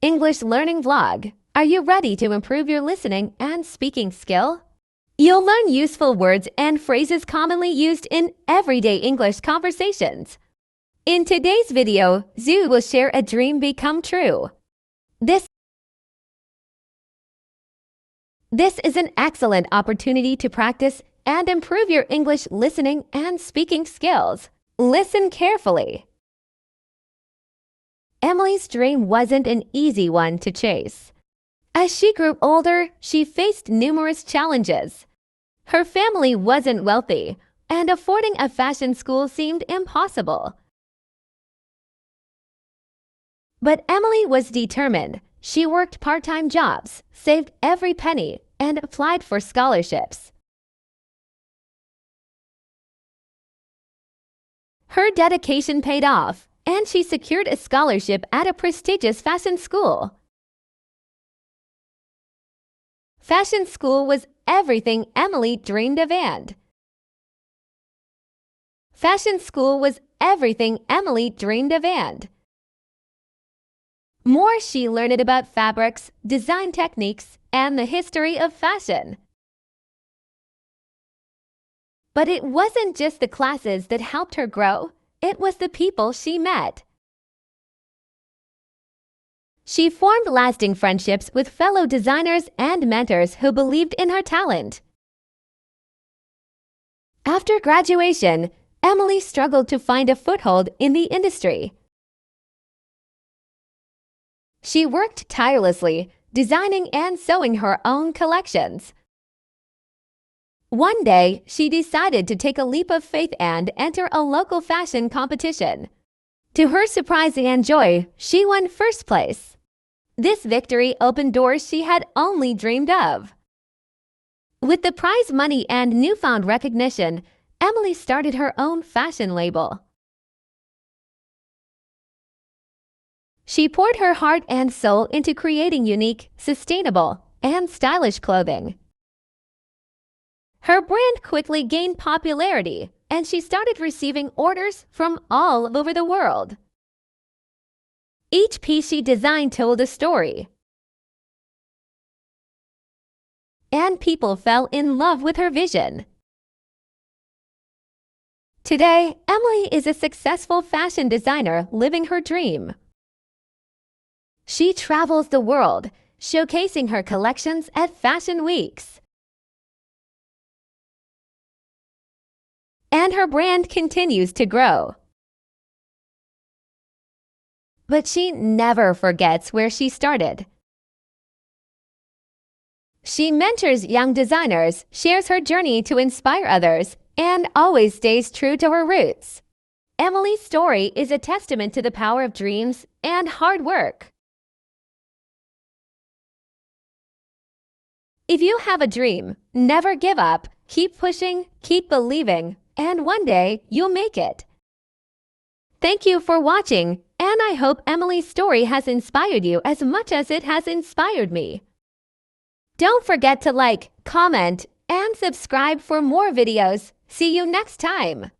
English learning vlog. Are you ready to improve your listening and speaking skill? You'll learn useful words and phrases commonly used in everyday English conversations. In today's video, Zhu will share a dream become true. This is an excellent opportunity to practice and improve your English listening and speaking skills. Listen carefully. Emily's dream wasn't an easy one to chase. As she grew older, she faced numerous challenges. Her family wasn't wealthy, and affording a fashion school seemed impossible. But Emily was determined. She worked part-time jobs, saved every penny, and applied for scholarships. Her dedication paid off, and she secured a scholarship at a prestigious fashion school. Fashion school was everything Emily dreamed of Fashion school was everything Emily dreamed of More, she learned about fabrics, design techniques, and the history of fashion. But it wasn't just the classes that helped her grow. It was the people she met. She formed lasting friendships with fellow designers and mentors who believed in her talent. After graduation, Emily struggled to find a foothold in the industry. She worked tirelessly, designing and sewing her own collections. One day, she decided to take a leap of faith and enter a local fashion competition. To her surprise and joy, she won first place. This victory opened doors she had only dreamed of. With the prize money and newfound recognition, Emily started her own fashion label. She poured her heart and soul into creating unique, sustainable, and stylish clothing. Her brand quickly gained popularity, and she started receiving orders from all over the world. Each piece she designed told a story, and people fell in love with her vision. Today, Emily is a successful fashion designer living her dream. She travels the world, showcasing her collections at fashion weeks. And her brand continues to grow. But she never forgets where she started. She mentors young designers, shares her journey to inspire others, and always stays true to her roots. Emily's story is a testament to the power of dreams and hard work. If you have a dream, never give up, keep pushing, keep believing, and one day you'll make it. Thank you for watching, and I hope Emily's story has inspired you as much as it has inspired me. Don't forget to like, comment, and subscribe for more videos. See you next time.